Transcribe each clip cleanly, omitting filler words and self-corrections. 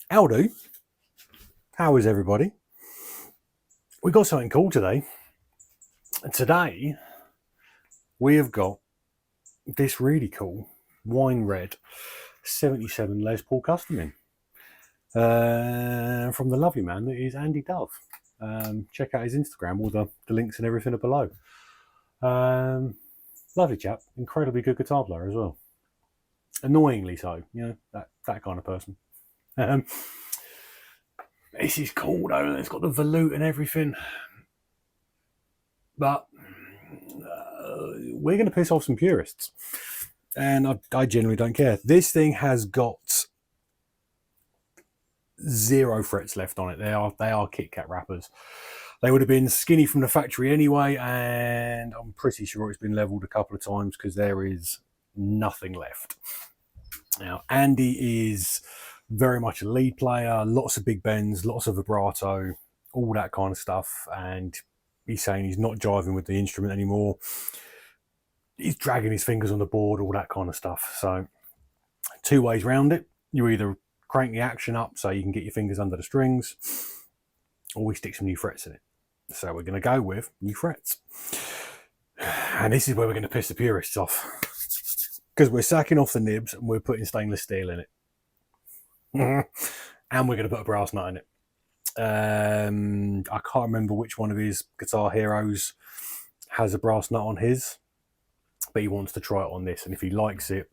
Howdy. How is everybody? We got something cool today. Today, we have got this really cool wine red 77 Les Paul custom in from the lovely man that is Andy Dove. Check out his Instagram, all the links and everything are below. Lovely chap, incredibly good guitar player as well. Annoyingly so, that kind of person. This is cool though, it's got the volute and everything. But we're going to piss off some purists. And I genuinely don't care. This thing has got 0 frets left on it. They are Kit Kat wrappers. They would have been skinny from the factory anyway, and I'm pretty sure it's been leveled a couple of times because there is nothing left. Now, Andy is very much a lead player, lots of big bends, lots of vibrato, all that kind of stuff, and he's saying he's not jiving with the instrument anymore. He's dragging his fingers on the board, all that kind of stuff. So 2 ways around it. You either crank the action up so you can get your fingers under the strings, or we stick some new frets in it. So we're going to go with new frets. And this is where we're going to piss the purists off, because we're sacking off the nibs and we're putting stainless steel in it. And we're going to put a brass nut in it. I can't remember which one of his guitar heroes has a brass nut on his, but he wants to try it on this, and if he likes it,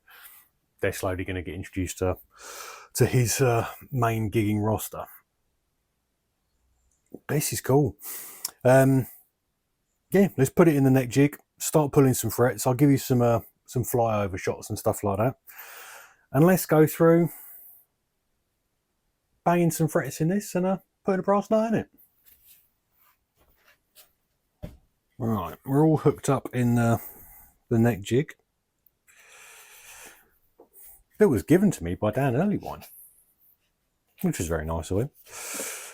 they're slowly going to get introduced to his main gigging roster. This is cool. Yeah, let's put it in the neck jig, start pulling some frets. I'll give you some flyover shots and stuff like that, and let's go through banging some frets in this and putting a brass nut in it. Right, we're all hooked up in the neck jig. It was given to me by Dan Earlywine, which was very nice of him.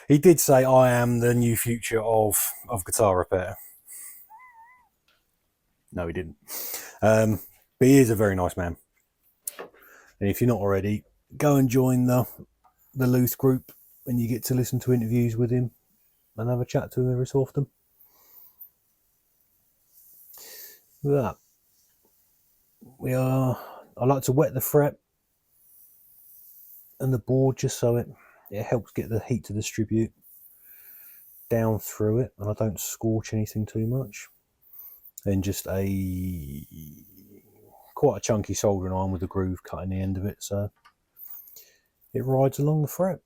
He did say, I am the new future of guitar repair. No, he didn't. But he is a very nice man. And if you're not already, go and join the Loose group, and you get to listen to interviews with him and have a chat to him every so often. With that, I like to wet the fret and the board just so it helps get the heat to distribute down through it, and I don't scorch anything too much. And just quite a chunky soldering iron with a groove cutting the end of it, so it rides along the fret.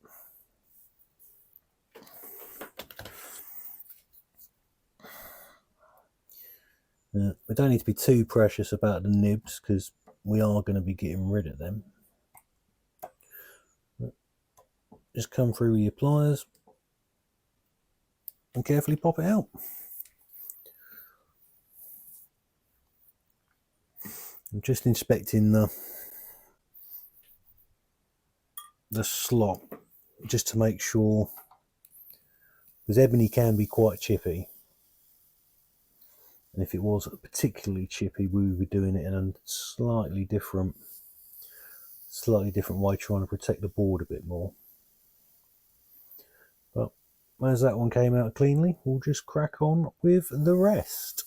We don't need to be too precious about the nibs because we are going to be getting rid of them. Just come through with your pliers and carefully pop it out. I'm just inspecting the slot just to make sure, because ebony can be quite chippy, and if it was particularly chippy, we would be doing it in a slightly different way, trying to protect the board a bit more. But as that one came out cleanly, we'll just crack on with the rest.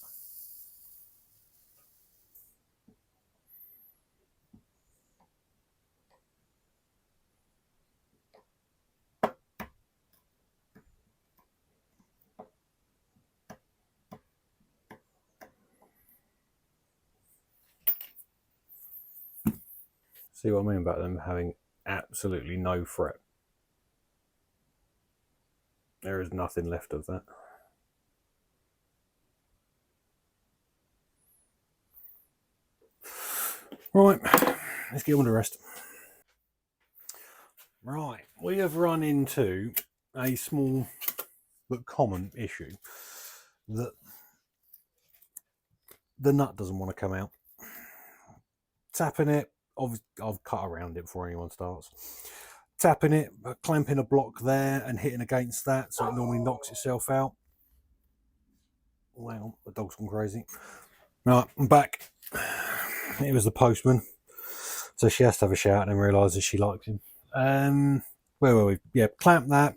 See what I mean about them having absolutely no fret? There is nothing left of that. Right, let's get on with the rest. Right, we have run into a small but common issue that the nut doesn't want to come out. Tapping it, I've cut around it before anyone starts. Tapping it, clamping a block there and hitting against that so it normally knocks itself out. Wow, the dog's gone crazy. Right, I'm back. It was the postman, so she has to have a shout and realise that she likes him. Yeah, clamped that,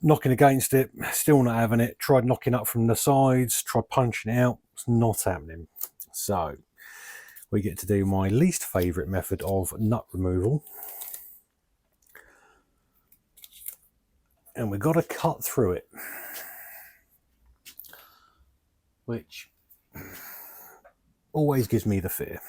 knocking against it, still not having it. Tried knocking up from the sides, tried punching it out, it's not happening. So we get to do my least favourite method of nut removal. And we've got to cut through it, which always gives me the fear.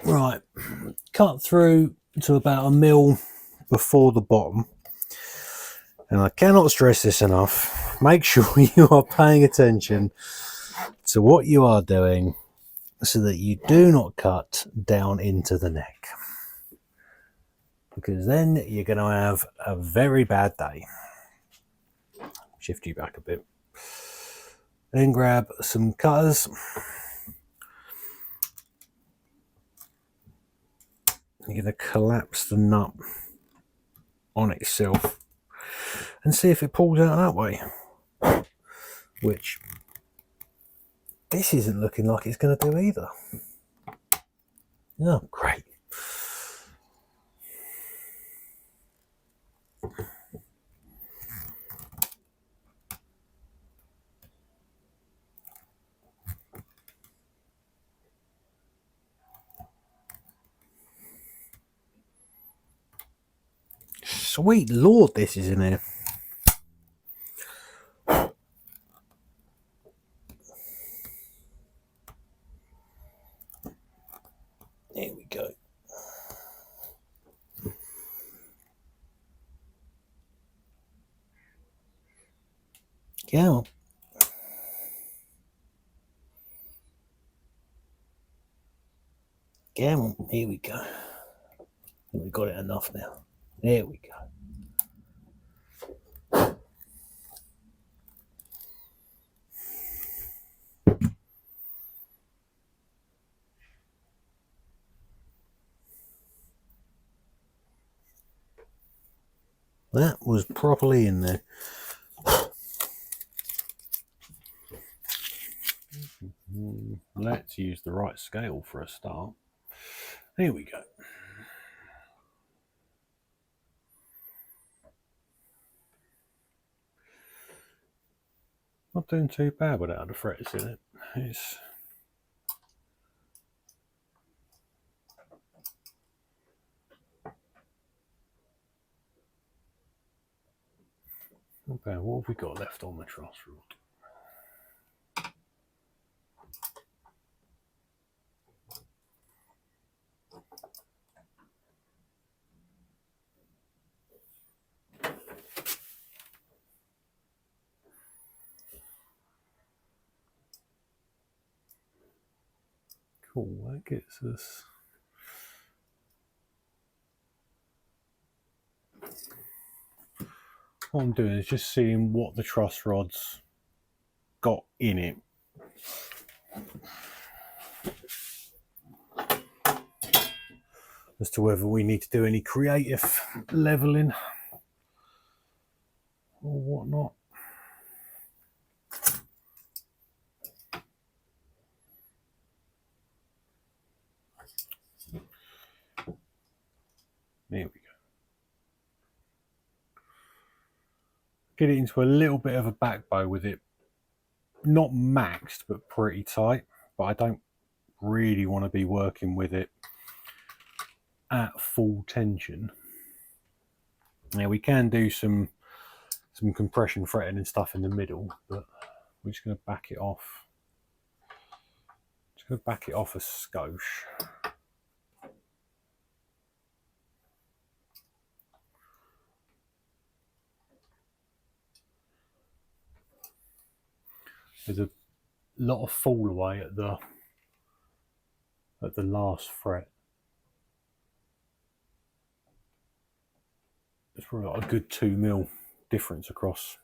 Right, cut through to about 1 mil before the bottom. And I cannot stress this enough. Make sure you are paying attention to what you are doing so that you do not cut down into the neck. Because then you're going to have a very bad day. Shift you back a bit. Then grab some cutters. You're going to collapse the nut on itself and see if it pulls out that way. Which this isn't looking like it's going to do either. Oh, great. Sweet Lord, this is in here. There we go. Come on. Come on. Here we go. We've got it enough now. There we go. That was properly in there. Let's use the right scale for a start. Here we go. Not doing too bad without the frets in it. It's not bad. What have we got left on the truss rod? Cool, that gets us. What I'm doing is just seeing what the truss rods got in it. As to whether we need to do any creative leveling or whatnot. There we go. Get it into a little bit of a back bow with it. Not maxed, but pretty tight. But I don't really want to be working with it at full tension. Now we can do some compression fretting and stuff in the middle, but we're just going to back it off. Just going to back it off a skosh. There's a lot of fall away at the last fret. It's probably like a good 2 mil difference across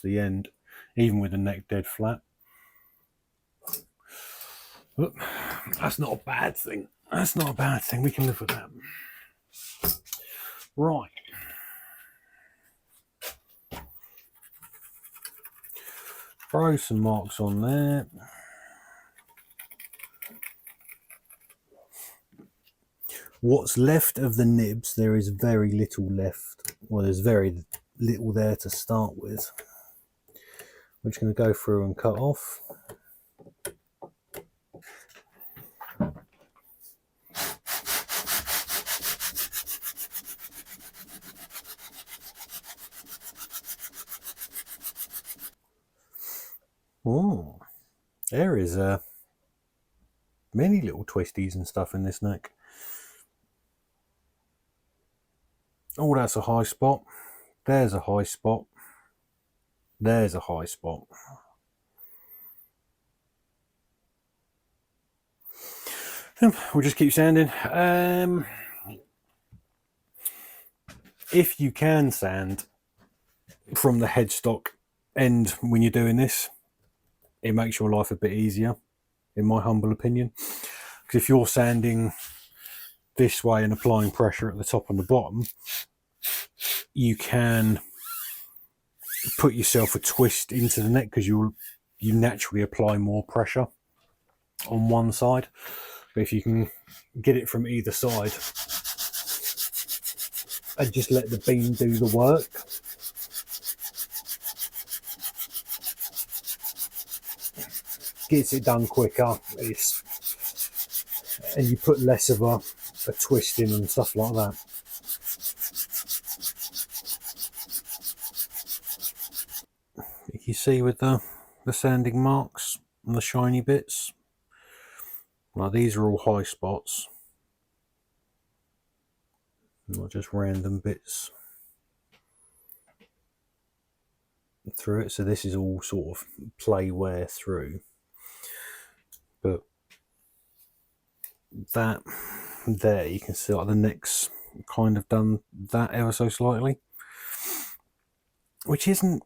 the end, even with the neck dead flat. But that's not a bad thing. That's not a bad thing. We can live with that. Right. Throw some marks on there. What's left of the nibs, there is very little left. Well, there's very little there to start with. I'm just going to go through and cut off. Oh, there is many little twisties and stuff in this neck. Oh, that's a high spot. There's a high spot. There's a high spot. We'll just keep sanding. If you can sand from the headstock end when you're doing this, it makes your life a bit easier, in my humble opinion. Because if you're sanding this way and applying pressure at the top and the bottom, you can put yourself a twist into the neck because you naturally apply more pressure on one side. But if you can get it from either side and just let the beam do the work, gets it done quicker, and you put less of a twist in and stuff like that. You see with the sanding marks and the shiny bits, now these are all high spots, not just random bits through it. So this is all sort of play wear through, but that there you can see like the neck's kind of done that ever so slightly, which isn't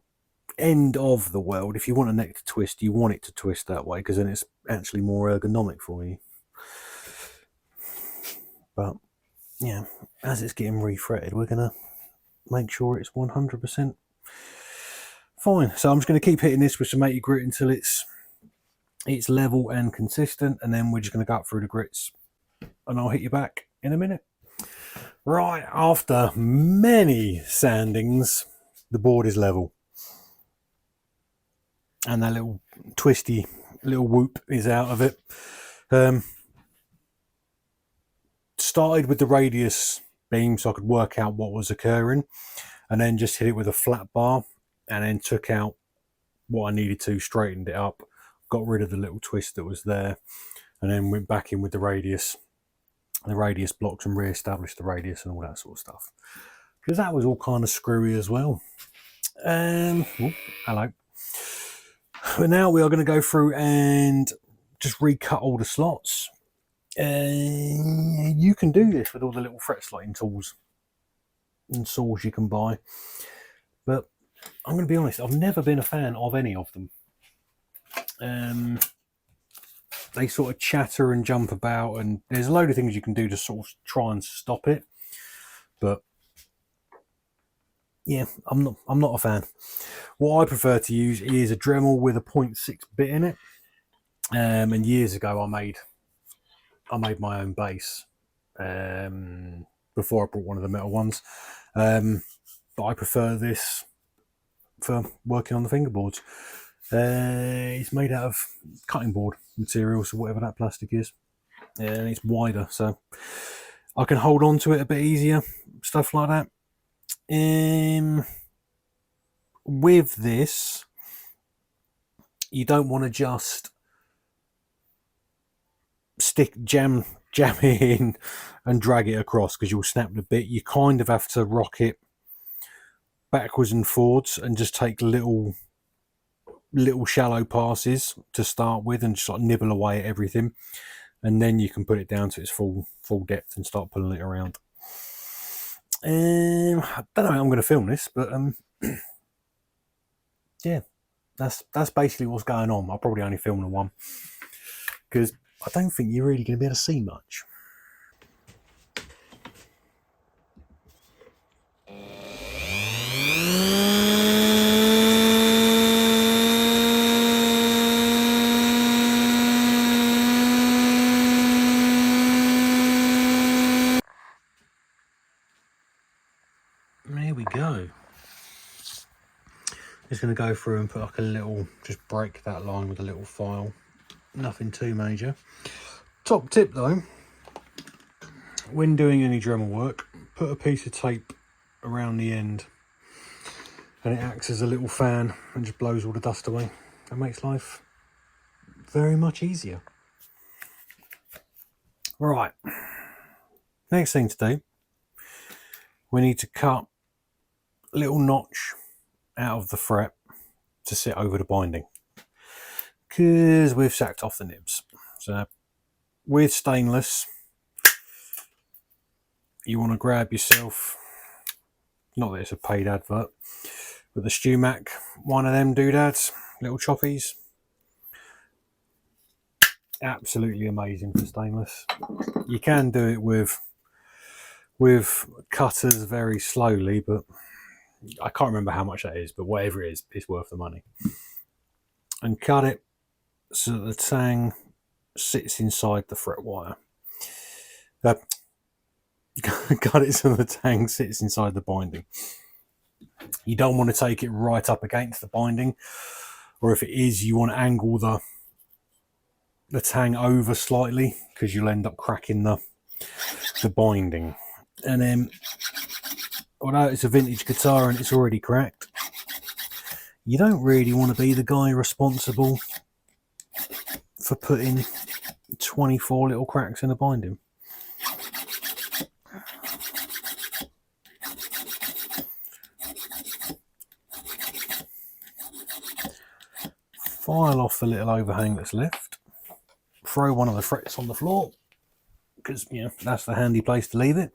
end of the world. If you want a neck to twist, you want it to twist that way because then it's actually more ergonomic for you. But yeah, as it's getting refretted, we're gonna make sure it's 100% fine. So I'm just going to keep hitting this with some 80 grit until it's level and consistent, and then we're just going to go up through the grits and I'll hit you back in a minute. Right, after many sandings, the board is level. And that little twisty little whoop is out of it. Started with the radius beam so I could work out what was occurring, and then just hit it with a flat bar, and then took out what I needed to, straightened it up, got rid of the little twist that was there, and then went back in with the radius blocks and re-established the radius and all that sort of stuff. Because that was all kind of screwy as well. Oh, hello. But now we are going to go through and just recut all the slots. You can do this with all the little fret slotting tools and saws you can buy. But I'm going to be honest, I've never been a fan of any of them. They sort of chatter and jump about, and there's a load of things you can do to sort of try and stop it. But yeah, I'm not a fan. What I prefer to use is a Dremel with a 0.6 bit in it. And years ago, I made my own base before I bought one of the metal ones. But I prefer this for working on the fingerboards. It's made out of cutting board materials, or whatever that plastic is, and it's wider, so I can hold on to it a bit easier, stuff like that. With this, you don't want to just jam it in and drag it across, because you'll snap the bit. You kind of have to rock it backwards and forwards and just take little shallow passes to start with, and just like nibble away at everything, and then you can put it down to its full depth and start pulling it around. I don't know how I'm going to film this, but yeah, that's basically what's going on. I'll probably only film the one because I don't think you're really going to be able to see much. we go. Just going to go through and put like a little, just break that line with a little file. Nothing too major. Top tip though, when doing any Dremel work, put a piece of tape around the end and it acts as a little fan and just blows all the dust away. That makes life very much easier. Right, next thing to do, we need to cut a little notch out of the fret to sit over the binding, because we've sacked off the nibs. So with stainless, you want to grab yourself, not that it's a paid advert, but the StewMac, one of them doodads, little choppies. Absolutely amazing for stainless. You can do it with cutters very slowly, but I can't remember how much that is, but whatever it is, it's worth the money. And cut it so that the tang sits inside the fret wire. Cut it so the tang sits inside the binding. You don't want to take it right up against the binding, or if it is, you want to angle the tang over slightly, because you'll end up cracking the binding. And then, although it's a vintage guitar and it's already cracked, you don't really want to be the guy responsible for putting 24 little cracks in the binding. File off the little overhang that's left. Throw one of the frets on the floor, because, you know, that's the handy place to leave it.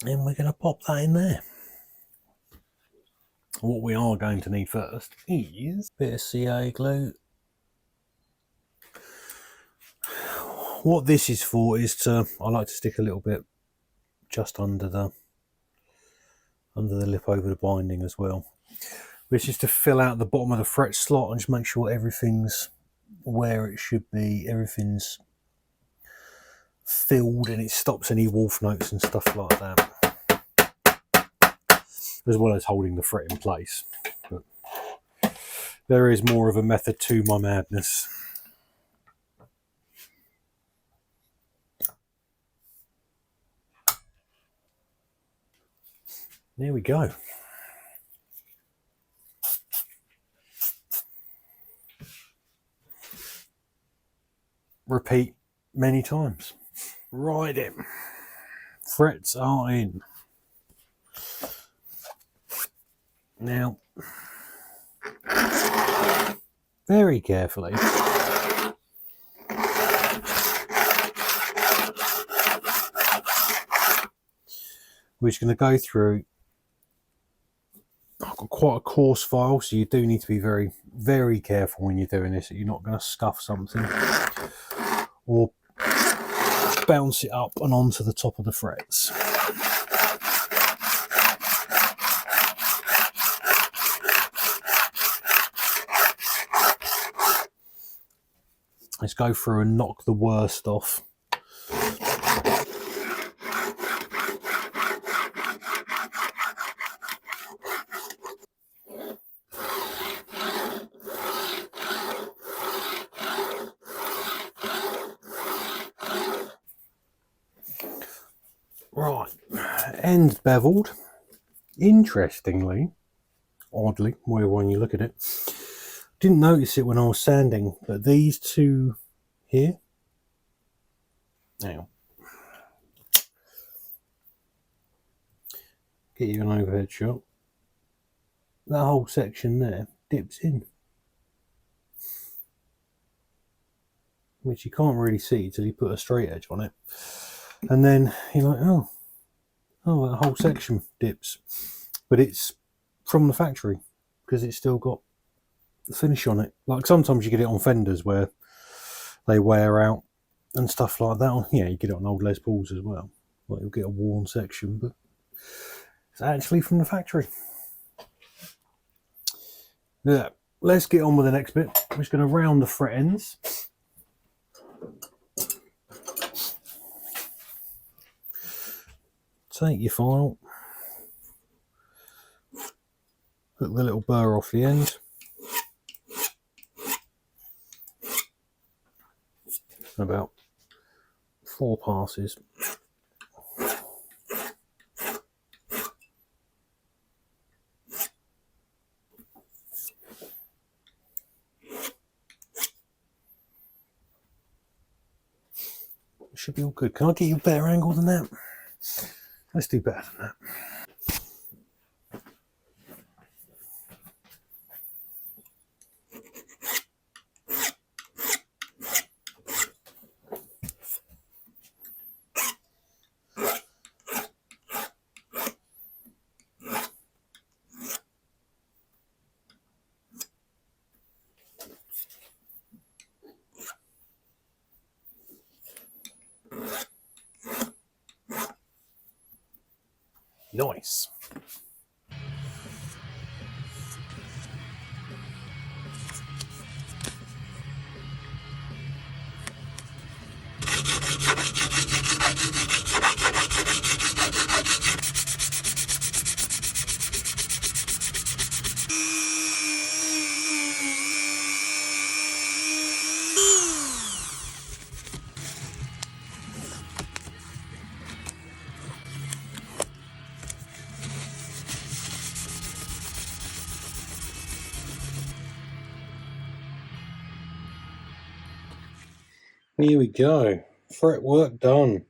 And we're going to pop that in there. What we are going to need first is a bit of CA glue. What this is for is to, I like to stick a little bit just under the lip over the binding as well, which is to fill out the bottom of the fret slot and just make sure everything's where it should be, everything's filled, and it stops any wolf notes and stuff like that, as well as holding the fret in place. But there is more of a method to my madness. There we go. Repeat many times. Right in. Frets are in. Now, very carefully, we're just going to go through. I've got quite a coarse file, so you do need to be very, very careful when you're doing this, that you're not going to scuff something or bounce it up and onto the top of the frets. Let's go through and knock the worst off. Right, end beveled. Interestingly, oddly, when you look at it, didn't notice it when I was sanding, but these two here, now, get you an overhead shot, that whole section there dips in, which you can't really see till you put a straight edge on it, and then you're like, oh, that whole section dips, but it's from the factory, because it's still got the finish on it. Like sometimes you get it on fenders where they wear out and stuff like that. Yeah, you get it on old Les Pauls as well. Like you'll get a worn section, but it's actually from the factory. Yeah, let's get on with the next bit. I'm just going to round the fret ends. Take your file, Put the little burr off the end. About 4 passes. Should be all good. Can I get you a better angle than that? Let's do better than that. Nice. Here we go. Fret work done.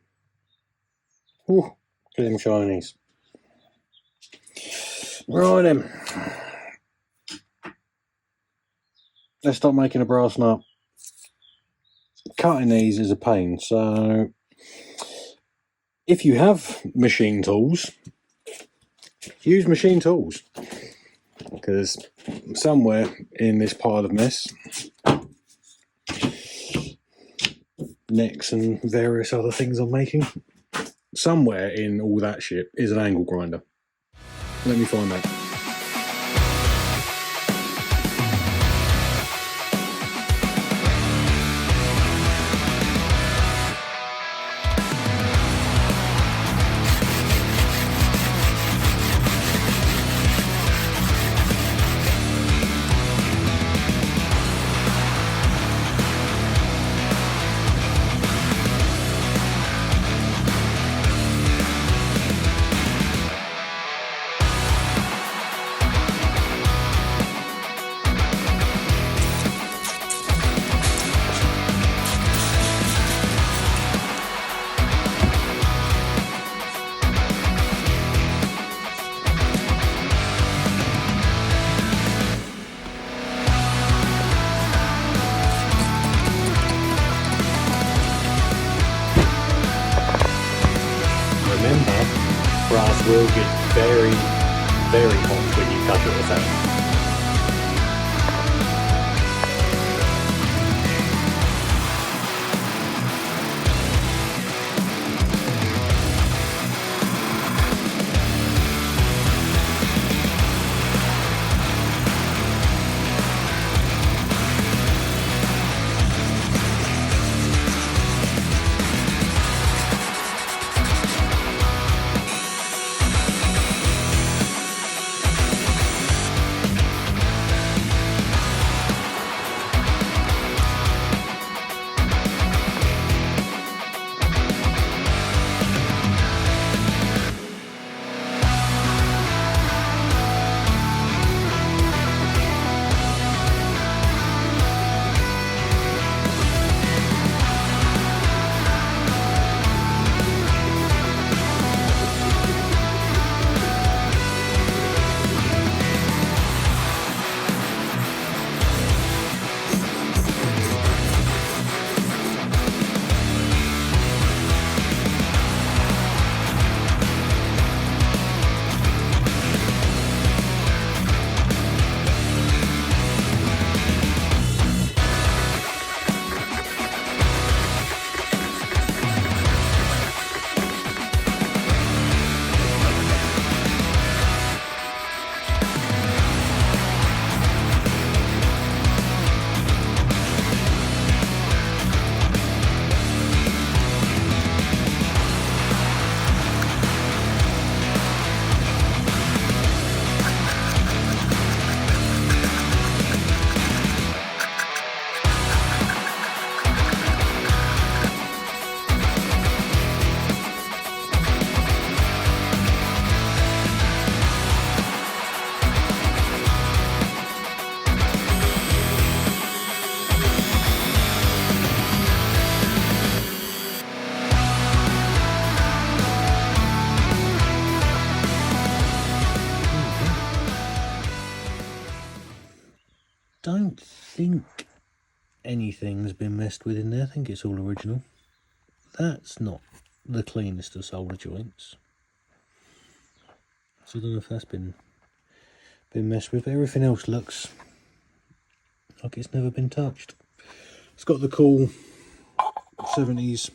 Ooh, look at them shinies. Right then. Let's start making a brass nut. Cutting these is a pain, so if you have machine tools, use machine tools, because somewhere in this pile of mess, necks and various other things I'm making, somewhere in all that shit is an angle grinder. Let me find that. Brass will get very, very hot when you cut it with that. don't think anything's been messed with in there. I think it's all original. That's not the cleanest of solder joints. So I don't know if that's been messed with. Everything else looks like it's never been touched. It's got the cool 70s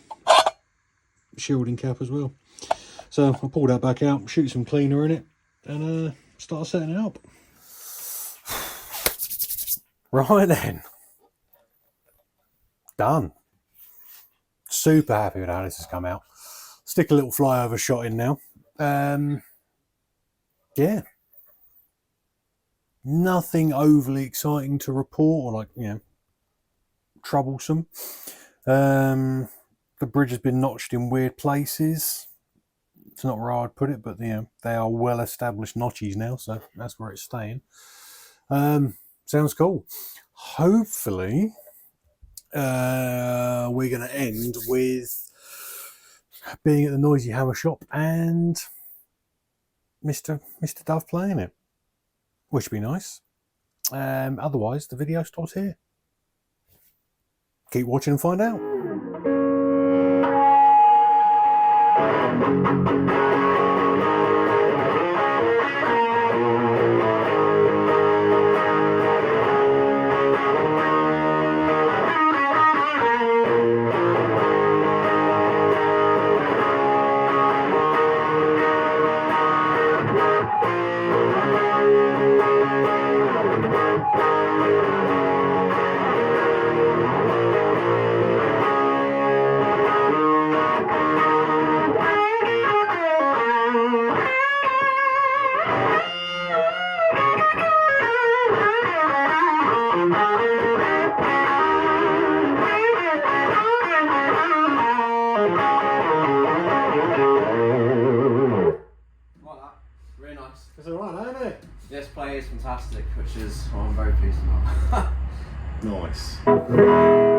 shielding cap as well. So I'll pull that back out, shoot some cleaner in it, and start setting it up. Right then. Done. Super happy with how this has come out. Stick a little flyover shot in now. Yeah. Nothing overly exciting to report or like, you know, troublesome. The bridge has been notched in weird places. It's not where I'd put it, but you know, they are well established notches now, so that's where it's staying. Sounds cool. Hopefully we're going to end with being at the Noisy Hammer shop and Mr. Dove playing it, which would be nice. Otherwise, the video stops here. Keep watching and find out. It's alright, isn't it? This play is fantastic, which is what I'm very pleased about. Nice.